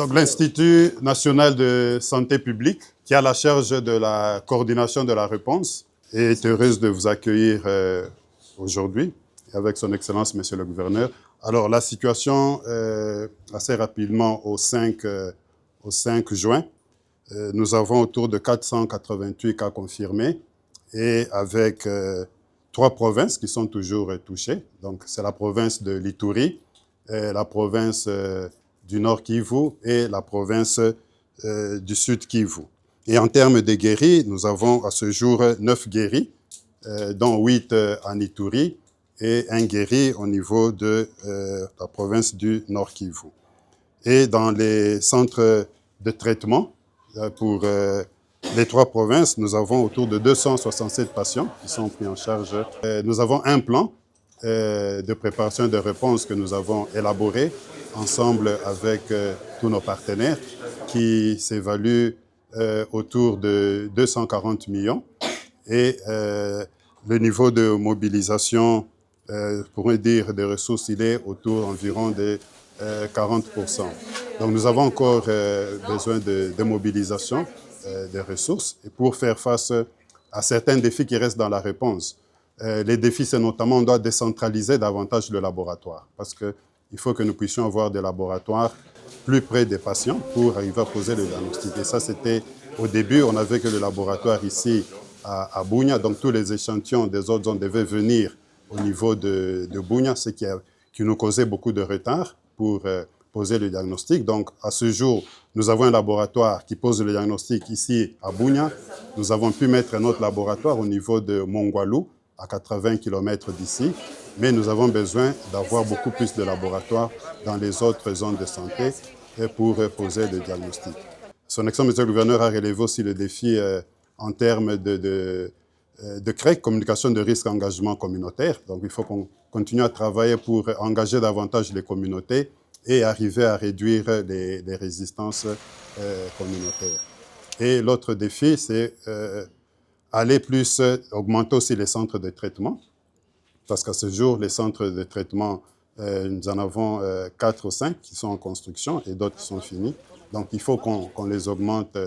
Donc, l'Institut national de santé publique, qui a la charge de la coordination de la réponse, est heureuse de vous accueillir aujourd'hui, avec son Excellence, Monsieur le Gouverneur. Alors, la situation, assez rapidement, au 5 juin, nous avons autour de 488 cas confirmés et avec 3 provinces qui sont toujours touchées. Donc, c'est la province de l'Ituri, la province du Nord Kivu et la province du Sud Kivu. Et en termes de guéris, nous avons à ce jour 9 guéris, dont 8 en Ituri et 1 guéri au niveau de la province du Nord Kivu. Et dans les centres de traitement, pour les 3 provinces, nous avons autour de 267 patients qui sont pris en charge. Nous avons un plan de préparation et de réponse que nous avons élaboré ensemble avec tous nos partenaires qui s'évalue autour de 240 millions. Et le niveau de mobilisation, pour dire des ressources, il est autour environ de 40%. Donc nous avons encore besoin de mobilisation des ressources et pour faire face à certains défis qui restent dans la réponse. Les défis, c'est notamment, on doit décentraliser davantage le laboratoire parce qu'il faut que nous puissions avoir des laboratoires plus près des patients pour arriver à poser le diagnostic. Et ça, c'était au début, on n'avait que le laboratoire ici à Bunia, donc tous les échantillons des autres zones devaient venir au niveau de Bunia, ce qui nous causait beaucoup de retard pour poser le diagnostic. Donc, à ce jour, nous avons un laboratoire qui pose le diagnostic ici à Bunia. Nous avons pu mettre un autre laboratoire au niveau de Mongwalu, à 80 km d'ici, mais nous avons besoin d'avoir beaucoup plus de laboratoires dans les autres zones de santé pour poser le diagnostic. Son Excellence, Monsieur le Gouverneur, a relevé aussi le défi en termes de CREC, communication de risque engagement communautaire. Donc, il faut qu'on continue à travailler pour engager davantage les communautés et arriver à réduire les résistances communautaires. Et l'autre défi, c'est aller plus, augmenter aussi les centres de traitement, parce qu'à ce jour, les centres de traitement, nous en avons 4 ou 5 qui sont en construction et d'autres qui sont finis. Donc, il faut qu'on les augmente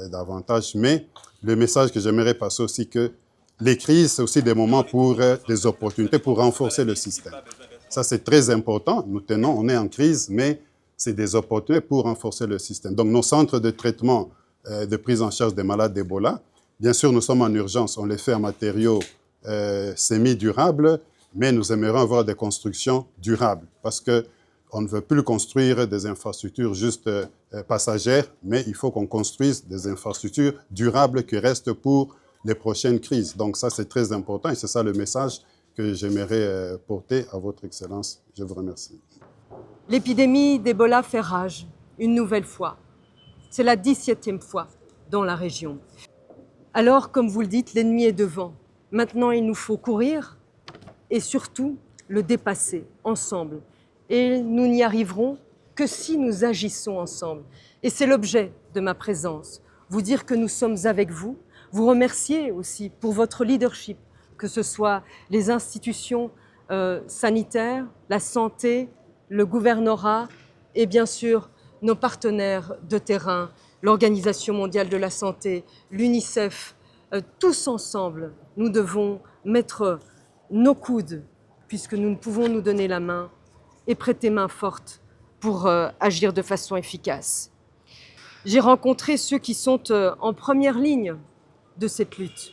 davantage. Mais le message que j'aimerais passer aussi, que les crises, c'est aussi des moments pour des opportunités pour renforcer le système. Ça, c'est très important. Nous tenons, on est en crise, mais c'est des opportunités pour renforcer le système. Donc, nos centres de traitement de prise en charge des malades d'Ebola, bien sûr, nous sommes en urgence. On les fait en matériaux semi-durables, mais nous aimerions avoir des constructions durables parce qu'on ne veut plus construire des infrastructures juste passagères, mais il faut qu'on construise des infrastructures durables qui restent pour les prochaines crises. Donc ça, c'est très important et c'est ça le message que j'aimerais porter à votre Excellence. Je vous remercie. L'épidémie d'Ebola fait rage, une nouvelle fois. C'est la 17e fois dans la région. Alors, comme vous le dites, l'ennemi est devant. Maintenant, il nous faut courir et surtout le dépasser ensemble. Et nous n'y arriverons que si nous agissons ensemble. Et c'est l'objet de ma présence. Vous dire que nous sommes avec vous, vous remercier aussi pour votre leadership, que ce soit les institutions sanitaires, la santé, le gouvernorat et bien sûr nos partenaires de terrain, l'Organisation mondiale de la santé, l'UNICEF, tous ensemble, nous devons mettre nos coudes, puisque nous ne pouvons nous donner la main, et prêter main forte pour agir de façon efficace. J'ai rencontré ceux qui sont en première ligne de cette lutte.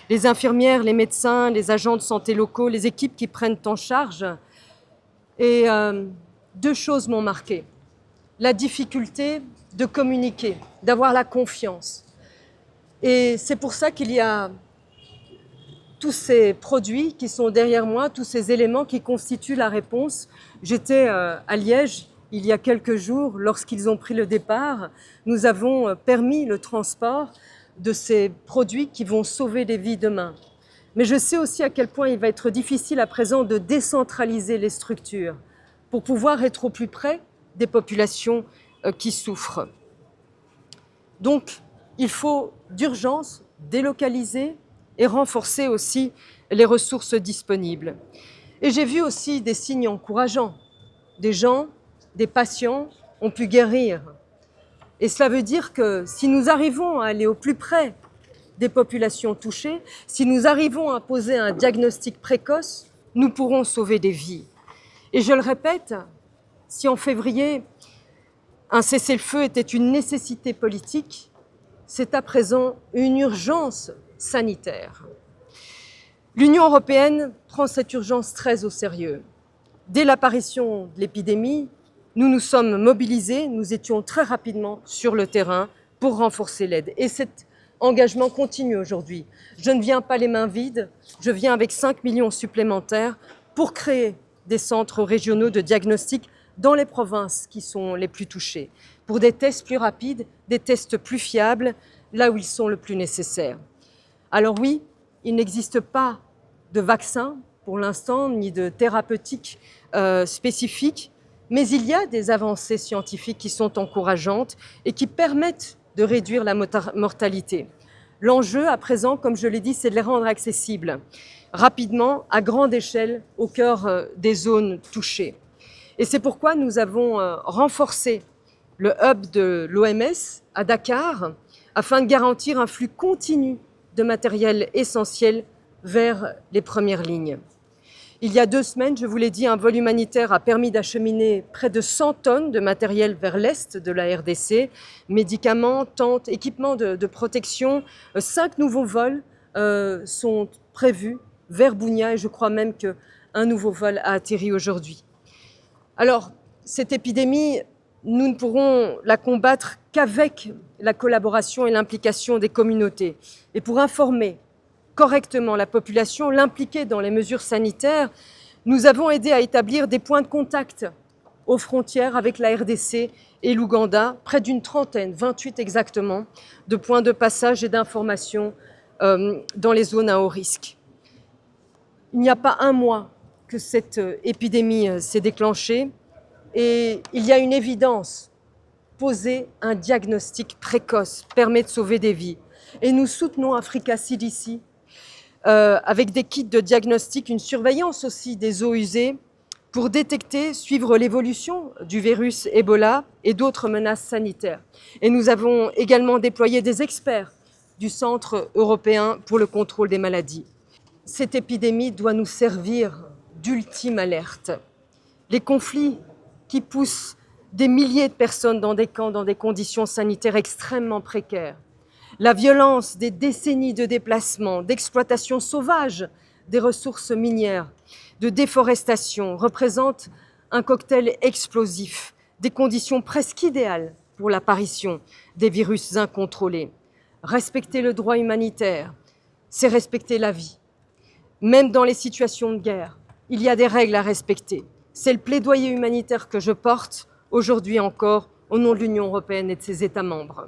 Les infirmières, les médecins, les agents de santé locaux, les équipes qui prennent en charge. Et 2 choses m'ont marqué. La difficulté de communiquer, d'avoir la confiance. Et c'est pour ça qu'il y a tous ces produits qui sont derrière moi, tous ces éléments qui constituent la réponse. J'étais à Liège il y a quelques jours, lorsqu'ils ont pris le départ. Nous avons permis le transport de ces produits qui vont sauver des vies demain. Mais je sais aussi à quel point il va être difficile à présent de décentraliser les structures pour pouvoir être au plus près des populations qui souffrent. Donc, il faut d'urgence délocaliser et renforcer aussi les ressources disponibles. Et j'ai vu aussi des signes encourageants. Des gens, des patients ont pu guérir Et cela veut dire que si nous arrivons à aller au plus près des populations touchées, si nous arrivons à poser un diagnostic précoce, nous pourrons sauver des vies. Et je le répète, si en février, un cessez-le-feu était une nécessité politique, c'est à présent une urgence sanitaire. L'Union européenne prend cette urgence très au sérieux. Dès l'apparition de l'épidémie, nous nous sommes mobilisés, nous étions très rapidement sur le terrain pour renforcer l'aide. Et cet engagement continue aujourd'hui. Je ne viens pas les mains vides, je viens avec 5 millions supplémentaires pour créer des centres régionaux de diagnostic dans les provinces qui sont les plus touchées, pour des tests plus rapides, des tests plus fiables, là où ils sont le plus nécessaires. Alors oui, il n'existe pas de vaccin pour l'instant, ni de thérapeutique spécifique, mais il y a des avancées scientifiques qui sont encourageantes et qui permettent de réduire la mortalité. L'enjeu, à présent, comme je l'ai dit, c'est de les rendre accessibles rapidement, à grande échelle, au cœur des zones touchées. Et c'est pourquoi nous avons renforcé le hub de l'OMS à Dakar, afin de garantir un flux continu de matériel essentiel vers les premières lignes. Il y a 2 semaines, je vous l'ai dit, un vol humanitaire a permis d'acheminer près de 100 tonnes de matériel vers l'est de la RDC, médicaments, tentes, équipements de protection. 5 nouveaux vols sont prévus vers Bunia et je crois même qu'un nouveau vol a atterri aujourd'hui. Alors, cette épidémie, nous ne pourrons la combattre qu'avec la collaboration et l'implication des communautés. Et pour informer correctement la population, l'impliquer dans les mesures sanitaires, nous avons aidé à établir des points de contact aux frontières avec la RDC et l'Ouganda, près d'une trentaine, 28 exactement, de points de passage et d'information dans les zones à haut risque. Il n'y a pas un mois que cette épidémie s'est déclenchée et il y a une évidence. Poser un diagnostic précoce permet de sauver des vies. Et nous soutenons Africa CDC avec des kits de diagnostic, une surveillance aussi des eaux usées pour détecter, suivre l'évolution du virus Ebola et d'autres menaces sanitaires. Et nous avons également déployé des experts du Centre européen pour le contrôle des maladies. Cette épidémie doit nous servir d'ultime alerte. Les conflits qui poussent des milliers de personnes dans des camps, dans des conditions sanitaires extrêmement précaires, la violence des décennies de déplacement, d'exploitation sauvage des ressources minières, de déforestation, représentent un cocktail explosif, des conditions presque idéales pour l'apparition des virus incontrôlés. Respecter le droit humanitaire, c'est respecter la vie. Même dans les situations de guerre, il y a des règles à respecter. C'est le plaidoyer humanitaire que je porte aujourd'hui encore au nom de l'Union européenne et de ses États membres.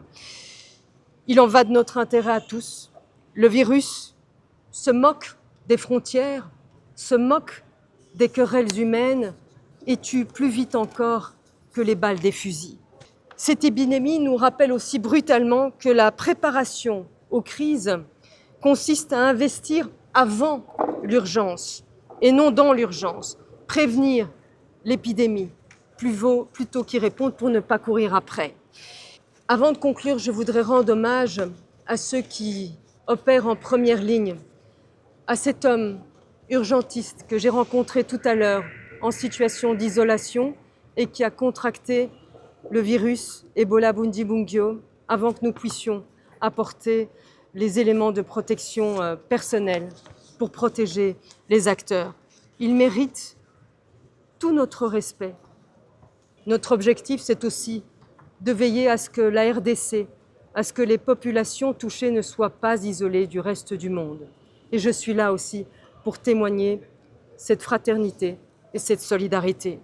Il en va de notre intérêt à tous. Le virus se moque des frontières, se moque des querelles humaines et tue plus vite encore que les balles des fusils. Cette épidémie nous rappelle aussi brutalement que la préparation aux crises consiste à investir avant l'urgence et non dans l'urgence. Prévenir l'épidémie plutôt qu'y répondre pour ne pas courir après. Avant de conclure, je voudrais rendre hommage à ceux qui opèrent en première ligne, à cet homme urgentiste que j'ai rencontré tout à l'heure en situation d'isolation et qui a contracté le virus Ebola Bundibugyo avant que nous puissions apporter les éléments de protection personnelle pour protéger les acteurs. Il mérite tout notre respect. Notre objectif, c'est aussi de veiller à ce que la RDC, à ce que les populations touchées ne soient pas isolées du reste du monde. Et je suis là aussi pour témoigner cette fraternité et cette solidarité.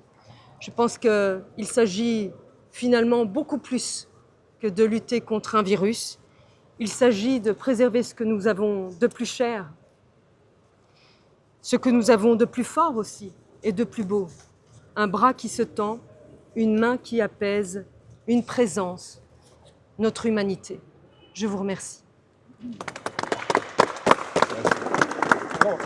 Je pense qu'il s'agit finalement beaucoup plus que de lutter contre un virus. Il s'agit de préserver ce que nous avons de plus cher, ce que nous avons de plus fort aussi et de plus beau. Un bras qui se tend, une main qui apaise, une présence, notre humanité. Je vous remercie. Bon.